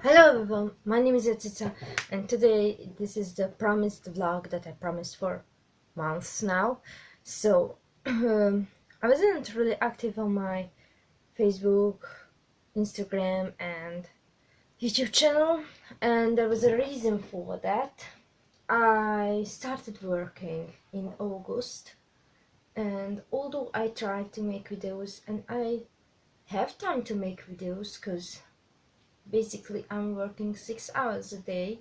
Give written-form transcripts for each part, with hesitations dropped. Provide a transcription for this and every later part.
Hello everyone, my name is AyaCica, and today this is the promised vlog that I promised for months now. So, I wasn't really active on my Facebook, Instagram and YouTube channel, and there was a reason for that. I started working in August, and although I tried to make videos, and I have time to make videos because basically I'm working 6 hours a day,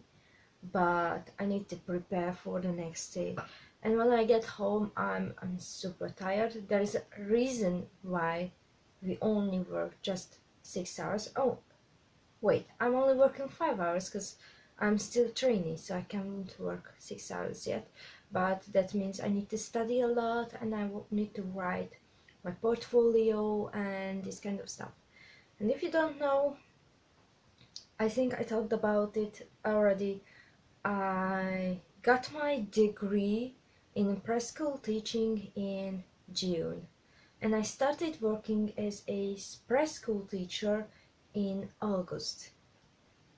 but I need to prepare for the next day. And when I get home, I'm super tired. There is a reason why we only work just 6 hours. Oh, wait, I'm only working 5 hours because I'm still training, so I can't work 6 hours yet. But that means I need to study a lot, and I need to write my portfolio and this kind of stuff. And if you don't know, I think I talked about it already. I got my degree in preschool teaching in June, and I started working as a preschool teacher in August.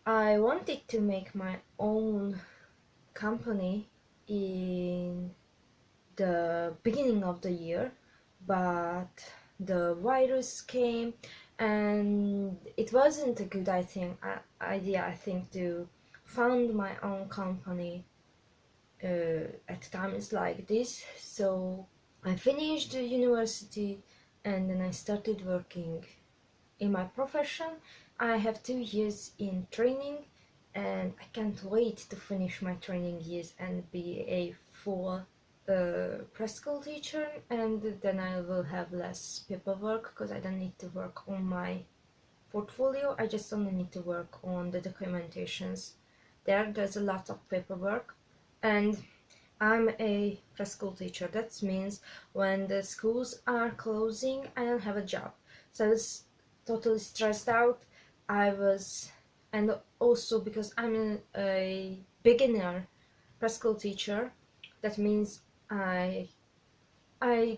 I wanted to make my own company in the beginning of the year, but the virus came and it wasn't a good idea, I think, to found my own company at times like this. So I finished the university and then I started working in my profession. I have 2 years in training and I can't wait to finish my training years and be a full preschool teacher, and then I will have less paperwork because I don't need to work on my portfolio. I just only need to work on the documentations. There's a lot of paperwork, and I'm a preschool teacher. That means when the schools are closing, I don't have a job. So I was totally stressed out. And also because I'm a beginner preschool teacher, that means I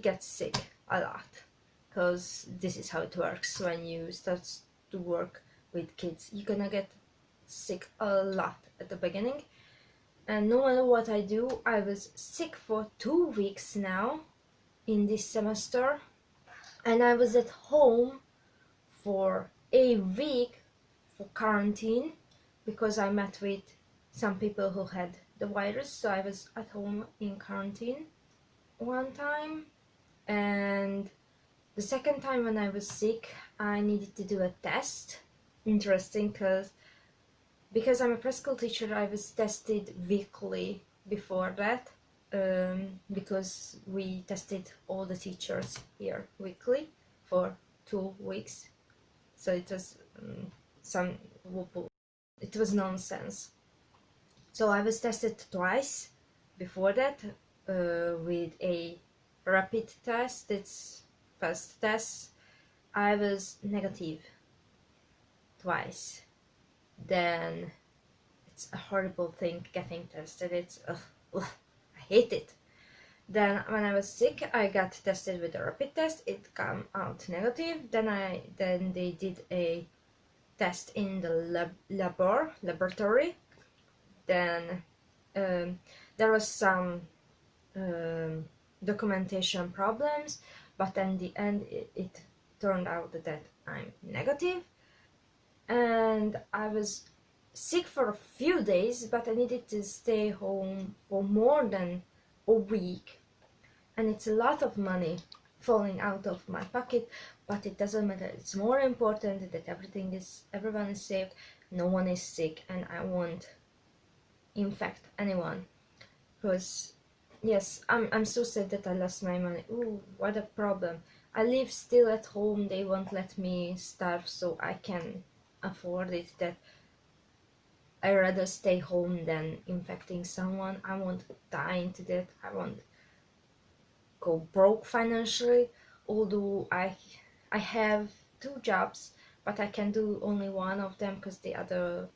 get sick a lot, because this is how it works when you start to work with kids. You're gonna get sick a lot at the beginning, and no matter what I do, I was sick for 2 weeks now in this semester, and I was at home for a week for quarantine because I met with some people who had the virus, so I was at home in quarantine one time. And the second time when I was sick, I needed to do a test. Interesting, because I'm a preschool teacher, I was tested weekly before that, because we tested all the teachers here weekly for 2 weeks. So it was some whoop. It was nonsense. So I was tested twice before that, with a rapid test. It's first test. I was negative twice. Then it's a horrible thing getting tested. I hate it. Then when I was sick, I got tested with a rapid test. It came out negative. Then they did a test in the laboratory. Then there was some documentation problems, but in the end it turned out that I'm negative. And I was sick for a few days, but I needed to stay home for more than a week, and it's a lot of money falling out of my pocket, but it doesn't matter. It's more important that everyone is safe, no one is sick, and I won't infect anyone. Because yes, I'm so sad that I lost my money. Ooh, what a problem. I live still at home. They won't let me starve, so I can afford it. That I rather stay home than infecting someone. I won't die into that. I won't go broke financially. Although I have 2 jobs, but I can do only one of them because the other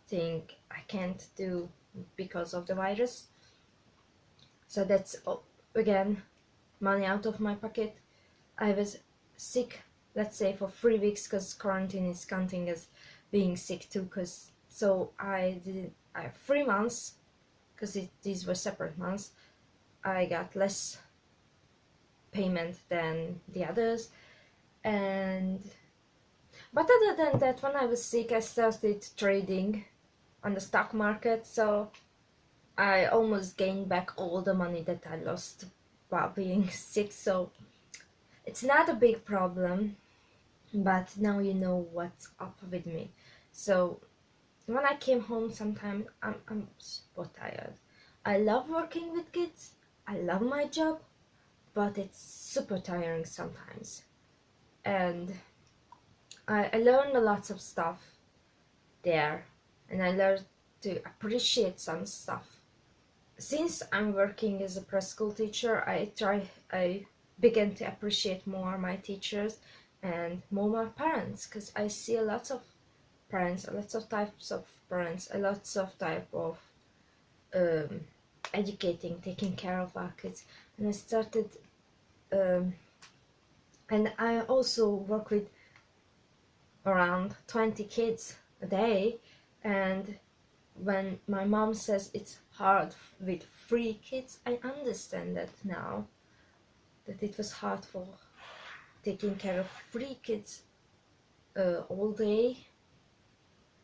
thing I can't do because of the virus. So that's again money out of my pocket. I was sick, let's say, for 3 weeks, because quarantine is counting as being sick too, because So I did 3 months, because these were separate months. I got less payment than the others, and but other than that, when I was sick, I started trading on the stock market, so I almost gained back all the money that I lost while being sick. So it's not a big problem, but now you know what's up with me. So when I came home, sometimes I'm super tired. I love working with kids, I love my job, but it's super tiring sometimes. And I learned a lot of stuff there, and I learned to appreciate some stuff. Since I'm working as a preschool teacher, I began to appreciate more my teachers and more my parents, because I see a lot of parents, lots of types of parents, a lots of type of um, educating, taking care of our kids. And I started, and I also work with around 20 kids a day. And when my mom says it's hard with 3 kids, I understand that now, that it was hard for taking care of 3 kids all day,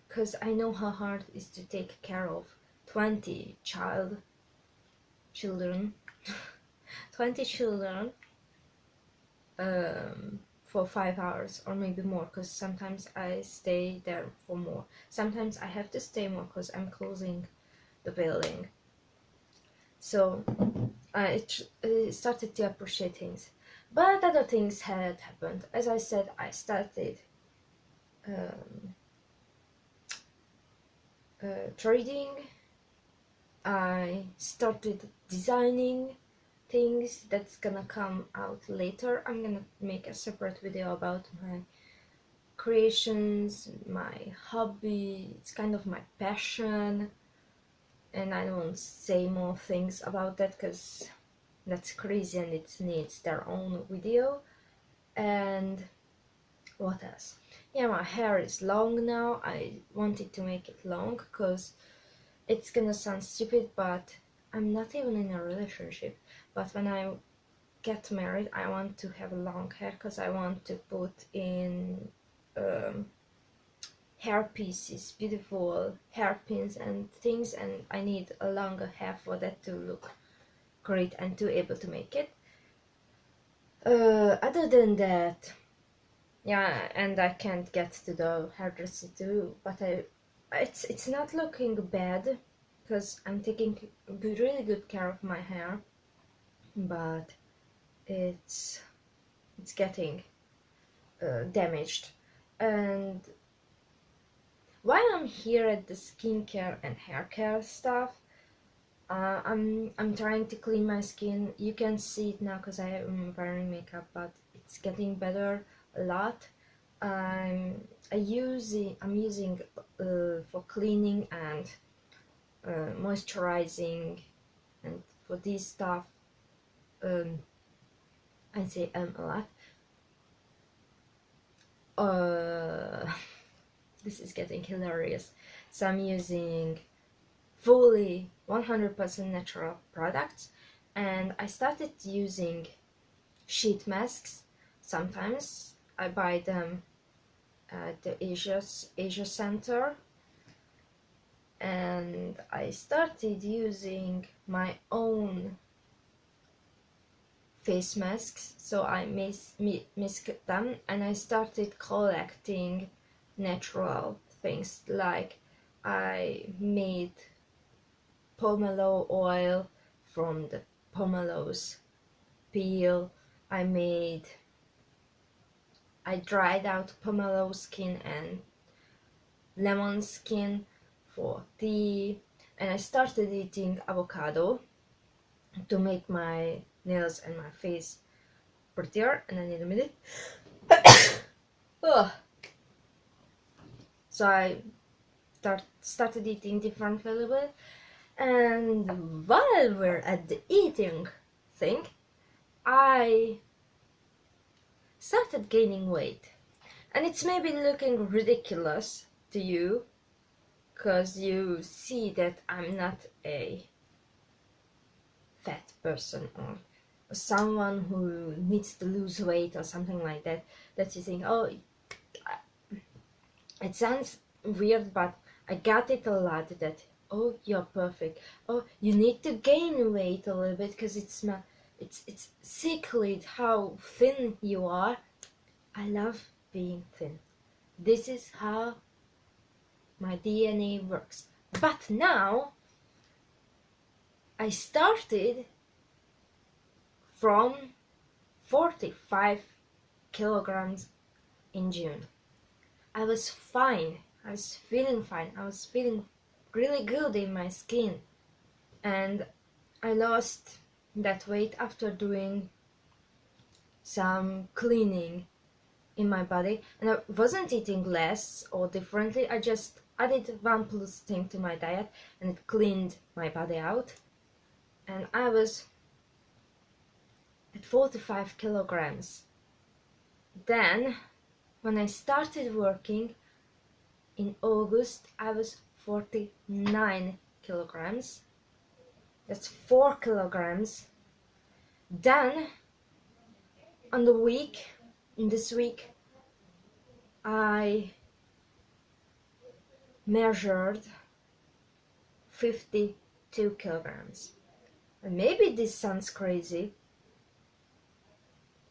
because I know how hard it is to take care of 20 children 20 children for 5 hours or maybe more, because sometimes I stay there for more. Sometimes I have to stay more because I'm closing the building. So I started to appreciate things, but other things had happened. As I said, I started trading. I started designing things that's gonna come out later. I'm gonna make a separate video about my creations, my hobby. It's kind of my passion, and I won't say more things about that because that's crazy and it needs their own video. And what else? Yeah, my hair is long now. I wanted to make it long because it's gonna sound stupid, but I'm not even in a relationship. But when I get married, I want to have long hair because I want to put in hair pieces, beautiful hairpins and things, and I need a longer hair for that to look great and to able to make it. Other than that, yeah, and I can't get to the hairdresser too, but it's not looking bad because I'm taking really good care of my hair, but it's getting damaged. And while I'm here at the skincare and hair care stuff, I'm trying to clean my skin. You can see it now because I am wearing makeup, but it's getting better a lot. I'm using for cleaning and moisturizing, and for this stuff I say a lot. This is getting hilarious. So I'm using fully 100% natural products, and I started using sheet masks. Sometimes I buy them at the Asia Center, and I started using my own face masks. So I mixed them, and I started collecting natural things. Like I made pomelo oil from the pomelo's peel. I dried out pomelo skin and lemon skin for tea, and I started eating avocado to make my nails and my face prettier. And I need a minute. Ugh. So I started eating different a little bit, and while we're at the eating thing, I started gaining weight. And it's maybe looking ridiculous to you because you see that I'm not a fat person or someone who needs to lose weight or something like that, that you think, oh, it sounds weird, but I got it a lot, that, oh, you're perfect, oh, you need to gain weight a little bit because it's sickly how thin you are. I love being thin. This is how my DNA works. But now I started from 45 kilograms in June. I was fine. I was feeling fine. I was feeling really good in my skin. And I lost that weight after doing some cleaning in my body. And I wasn't eating less or differently. I just added 1+ thing to my diet and it cleaned my body out. And I was at 45 kilograms. Then, when I started working in August, I was 49 kilograms. That's 4 kilograms. Then, on the week, in this week, I measured 52 kilograms. And maybe this sounds crazy,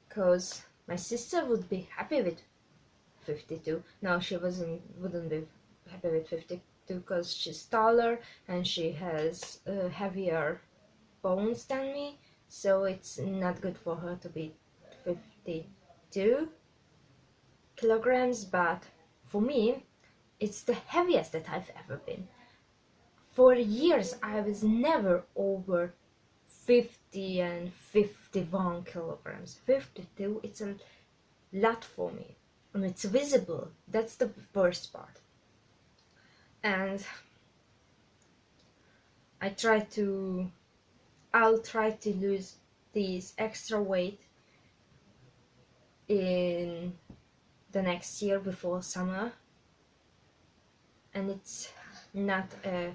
because my sister would be happy with 52. No, she wouldn't be happy with 52 because she's taller and she has heavier bones than me, so it's not good for her to be 52 kilograms, but for me, it's the heaviest that I've ever been. For years, I was never over 50 and 51 kilograms. 52, it's a lot for me. And it's visible. That's the worst part. And I'll try to lose this extra weight in the next year before summer. And it's not a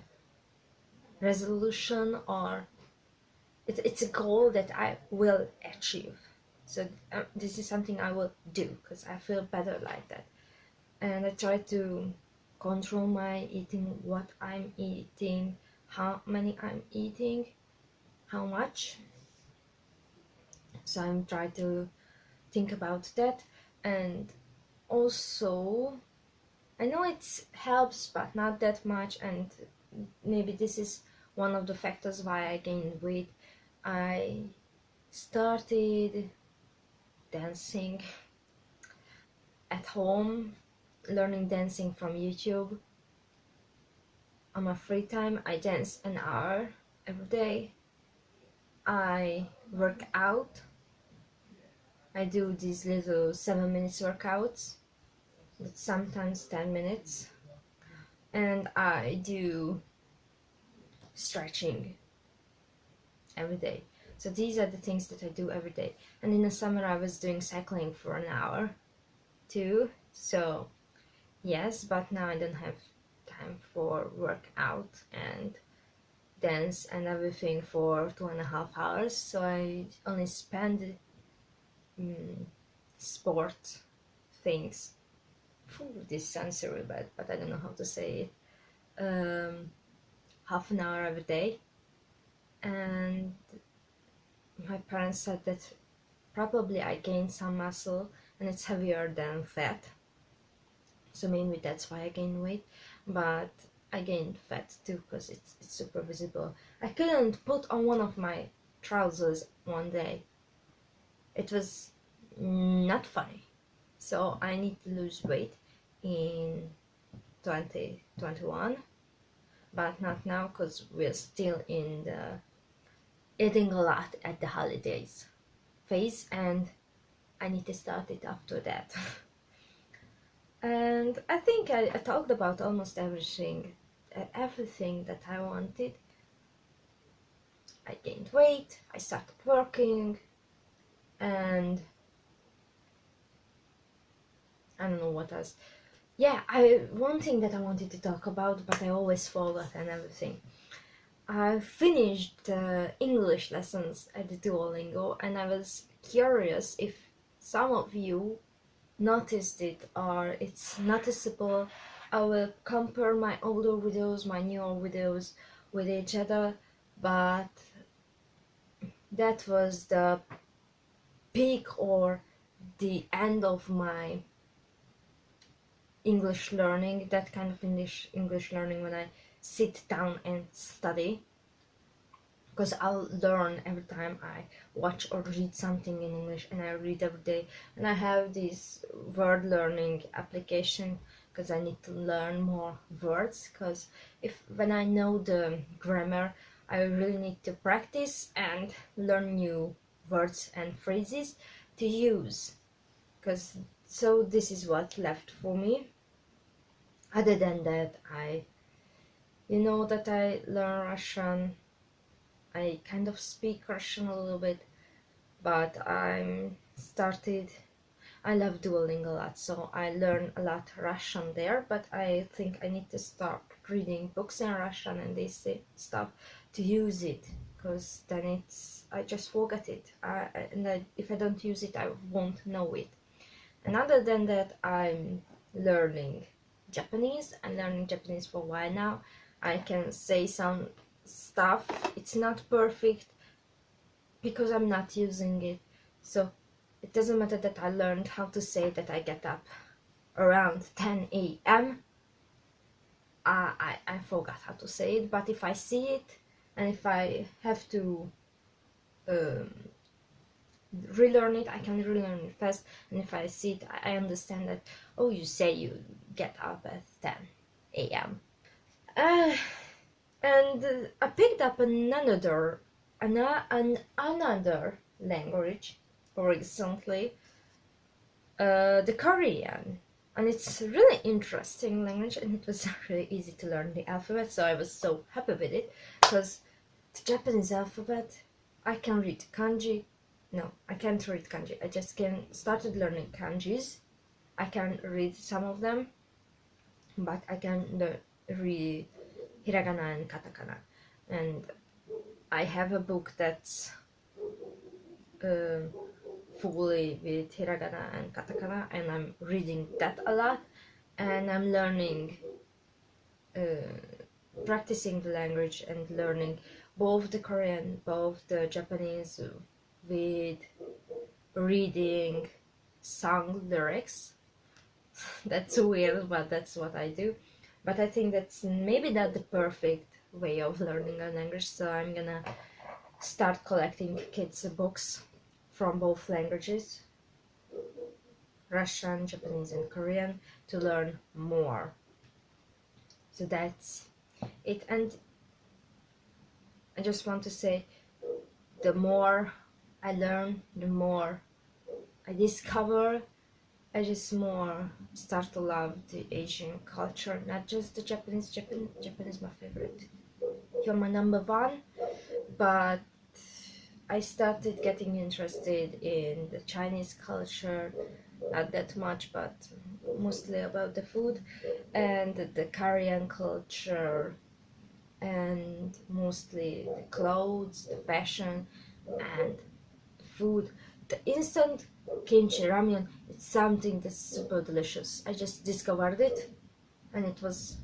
resolution, or it's a goal that I will achieve. So this is something I will do because I feel better like that. And I try to control my eating, what I'm eating, how many I'm eating, how much. So I'm trying to think about that. And also, I know it helps, but not that much, and maybe this is one of the factors why I gained weight. I started dancing at home, learning dancing from YouTube. On my free time, I dance an hour every day. I work out. I do these little 7-minute workouts, that's sometimes 10 minutes. And I do stretching every day. So these are the things that I do every day. And in the summer I was doing cycling for an hour too. So yes, but now I don't have time for workout and dance and everything for 2.5 hours. So I only spend sport things. This sounds really bad, but I don't know how to say it. Half an hour every day. And my parents said that probably I gained some muscle and it's heavier than fat, so maybe that's why I gained weight. But I gained fat too because it's super visible. I couldn't put on one of my trousers one day. It was not funny. So I need to lose weight in 2021, but not now because we're still in the eating a lot at the holidays phase, and I need to start it after that. And I think I talked about almost everything that I wanted. I gained weight, I started working, and I don't know what else. Yeah, one thing that I wanted to talk about, but I always forgot and everything. I finished the English lessons at the Duolingo, and I was curious if some of you noticed it or it's noticeable. I will compare my older videos, my newer videos with each other, but that was the peak or the end of my English learning, that kind of English learning when I sit down and study, because I'll learn every time I watch or read something in English, and I read every day. And I have this word learning application because I need to learn more words, because if when I know the grammar, I really need to practice and learn new words and phrases to use, because so this is what left for me. Other than that, that I learn Russian. I kind of speak Russian a little bit, but I love Duolingo a lot, so I learn a lot Russian there, but I think I need to start reading books in Russian and this stuff to use it, because then I just forget it, if I don't use it, I won't know it. And other than that, I'm learning Japanese. I'm learning Japanese for a while now. I can say some stuff. It's not perfect because I'm not using it. So it doesn't matter that I learned how to say that I get up around 10 a.m. I forgot how to say it, but if I see it and if I have to um, relearn it, I can relearn it fast. And if I see it, I understand that, oh, you say you get up at 10 a.m. And I picked up another language recently, the Korean. And it's a really interesting language, and it was really easy to learn the alphabet, so I was so happy with it, because the Japanese alphabet, I can read kanji. No, I can't read kanji. I just started learning kanjis. I can read some of them, but I can read hiragana and katakana. And I have a book that's fully with hiragana and katakana, and I'm reading that a lot, and I'm learning, practicing the language and learning both the Korean, both the Japanese, with reading song lyrics. That's weird, but that's what I do. But I think that's maybe not the perfect way of learning a language, so I'm gonna start collecting kids' books from both languages, Russian, Japanese, and Korean, to learn more. So that's it. And I just want to say, the more I learn, the more I discover. I just more start to love the Asian culture, not just the Japanese. Japan is my favorite. You're my number one. But I started getting interested in the Chinese culture, not that much, but mostly about the food, and the Korean culture, and mostly the clothes, the fashion, and the food. The instant kimchi ramen, it's something that's super delicious. I just discovered it, and it was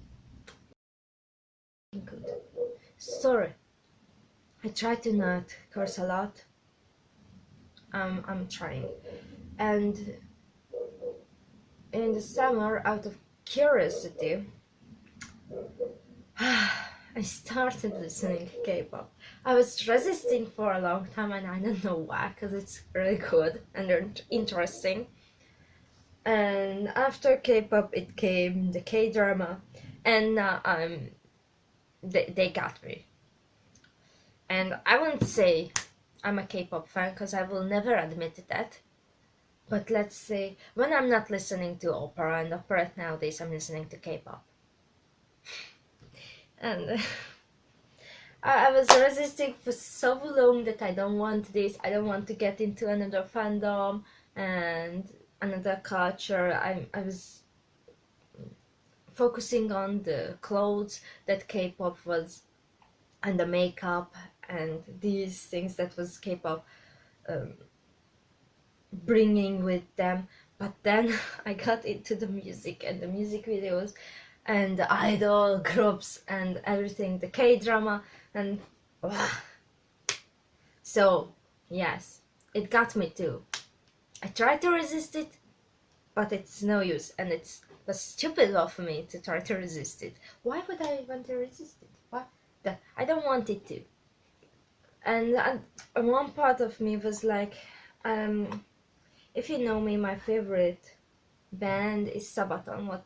good. Sorry, I try to not curse a lot. I'm trying. And in the summer, out of curiosity, I started listening K-pop. I was resisting for a long time, and I don't know why, because it's really good and interesting. And after K-pop, it came the K-drama, and now they got me. And I wouldn't say I'm a K-pop fan, because I will never admit that. But let's say when I'm not listening to opera and operette nowadays, I'm listening to K-pop. And I was resisting for so long that I don't want this. I don't want to get into another fandom and another culture. I was focusing on the clothes that K-pop was, and the makeup and these things that was K-pop bringing with them. But then I got into the music and the music videos and the idol groups and everything, the K-drama, and wow. So yes, it got me too. I tried to resist it, but it's no use, and it was stupid of me to try to resist it. Why would I want to resist it? Why? I don't want it to. And one part of me was like, if you know me, my favorite band is Sabaton,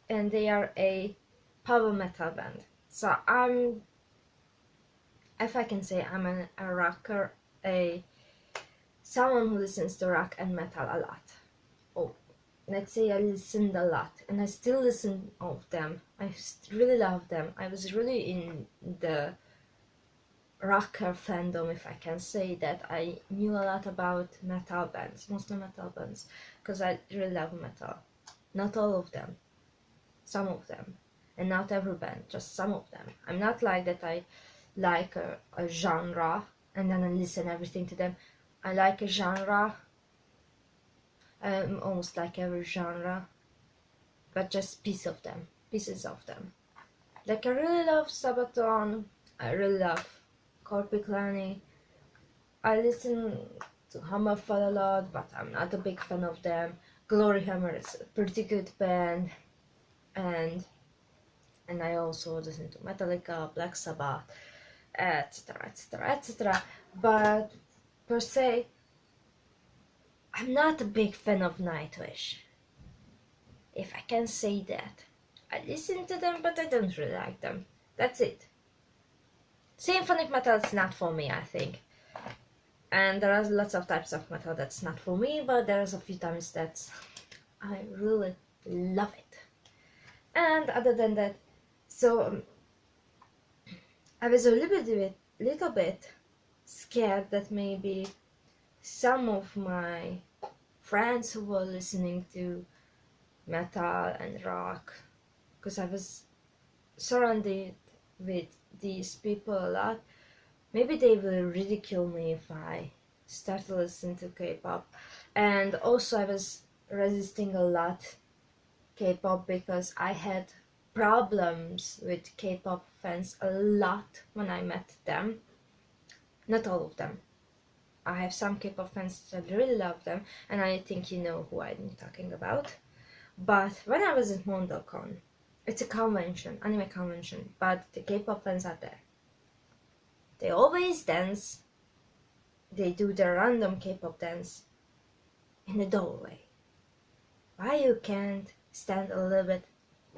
and they are a power metal band. So if I can say, I'm a rocker, someone who listens to rock and metal a lot. Oh, let's say I listened a lot, and I still listen of them. I really love them. I was really in the rocker fandom, if I can say that. I knew a lot about metal bands, mostly metal bands, because I really love metal. Not all of them, some of them, and not every band, just some of them. I'm not like that. I like a genre and then I listen everything to them. I like a genre, almost like every genre, but just pieces of them. Like I really love Sabaton, I really love Korpiklani. I listen to Hammerfall a lot, but I'm not a big fan of them. Glory Hammer is a pretty good band, and I also listen to Metallica, Black Sabbath, etc., etc., etc. But per se, I'm not a big fan of Nightwish, if I can say that. I listen to them, but I don't really like them. That's it. Symphonic metal is not for me, I think. And there are lots of types of metal that's not for me, but there's a few times that I really love it. And other than that, so I was a little bit scared that maybe some of my friends who were listening to metal and rock, because I was surrounded with these people a lot, maybe they will ridicule me if I start to listen to K-pop. And also I was resisting a lot K-pop because I had problems with K-pop fans a lot when I met them. Not all of them. I have some K-pop fans that really love them, and I think you know who I'm talking about. But when I was at MondoCon, it's a convention, anime convention, but the K-pop fans are there. They always dance. They do the random K-pop dance in the doorway. Why you can't stand a little bit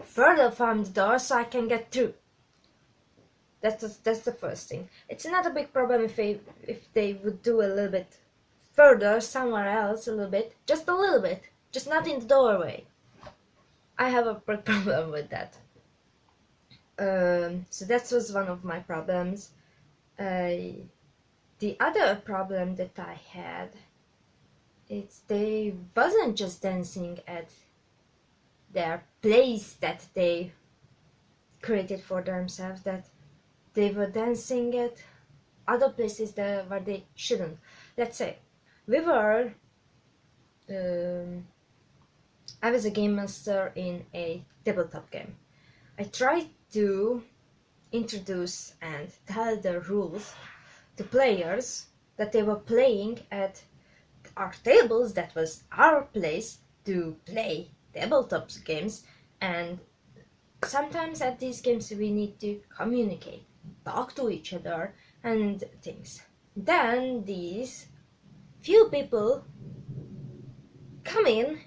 further from the door so I can get through? That's the first thing. It's not a big problem if they would do a little bit further somewhere else, a little bit, just not in the doorway. I have a big problem with that. So that was one of my problems. The other problem that I had, it's they wasn't just dancing at their place that they created for themselves, that they were dancing at other places where they shouldn't. Let's say we were I was a game master in a tabletop game. I tried to introduce and tell the rules to players that they were playing at our tables, that was our place to play tabletop games, and sometimes at these games we need to communicate, talk to each other and things. Then these few people come in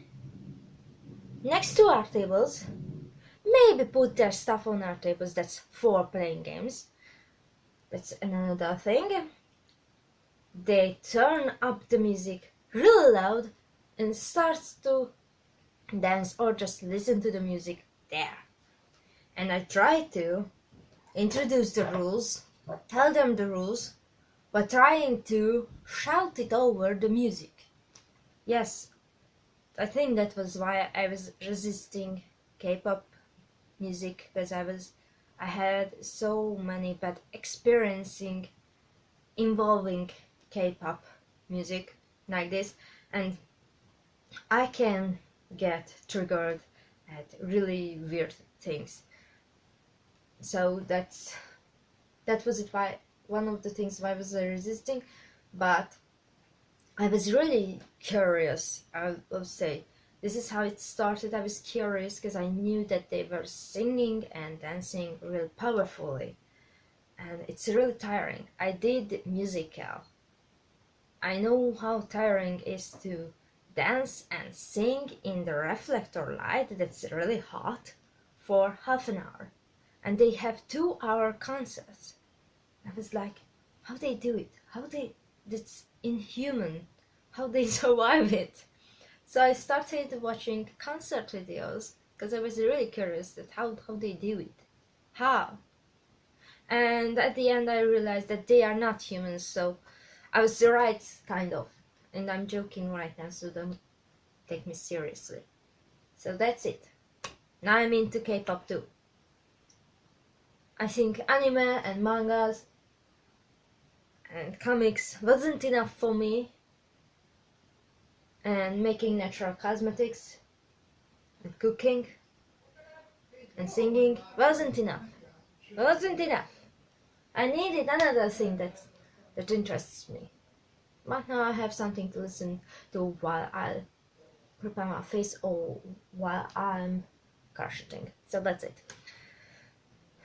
next to our tables, maybe put their stuff on our tables, that's for playing games. That's another thing. They turn up the music really loud and starts to dance or just listen to the music there. And I try to introduce the rules, tell them the rules, but trying to shout it over the music. Yes, I think that was why I was resisting K-pop music because I had so many bad experiencing involving K-pop music like this, and I can get triggered at really weird things. So that was it, why one of the things why I was resisting, but I was really curious. I will say this is how it started. I was curious because I knew that they were singing and dancing really powerfully, and it's really tiring. I did musical. I know how tiring it is to dance and sing in the reflector light that's really hot for half an hour, and they have 2-hour concerts. I was like, how they do it? That's inhuman. How they survive it? So I started watching concert videos because I was really curious that how they do it. How? And at the end I realized that they are not humans, so I was right, kind of. And I'm joking right now, so don't take me seriously. So that's it. Now I'm into K-pop too. I think anime and mangas and comics wasn't enough for me, and making natural cosmetics and cooking and singing wasn't enough. I needed another thing that interests me. But now I have something to listen to while I prepare my face or while I'm crocheting. So that's it.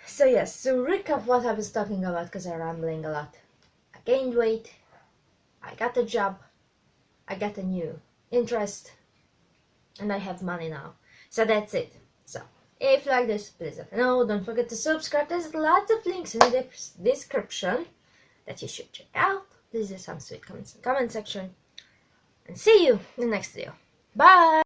So yes, to recap what I was talking about, because I'm rambling a lot. I gained weight, I got a job, I got a new interest, and I have money now. So that's it. So if you like this, please let me know. Don't forget to subscribe. There's lots of links in the description that you should check out. Please leave some sweet comments in the comment section. And see you in the next video. Bye!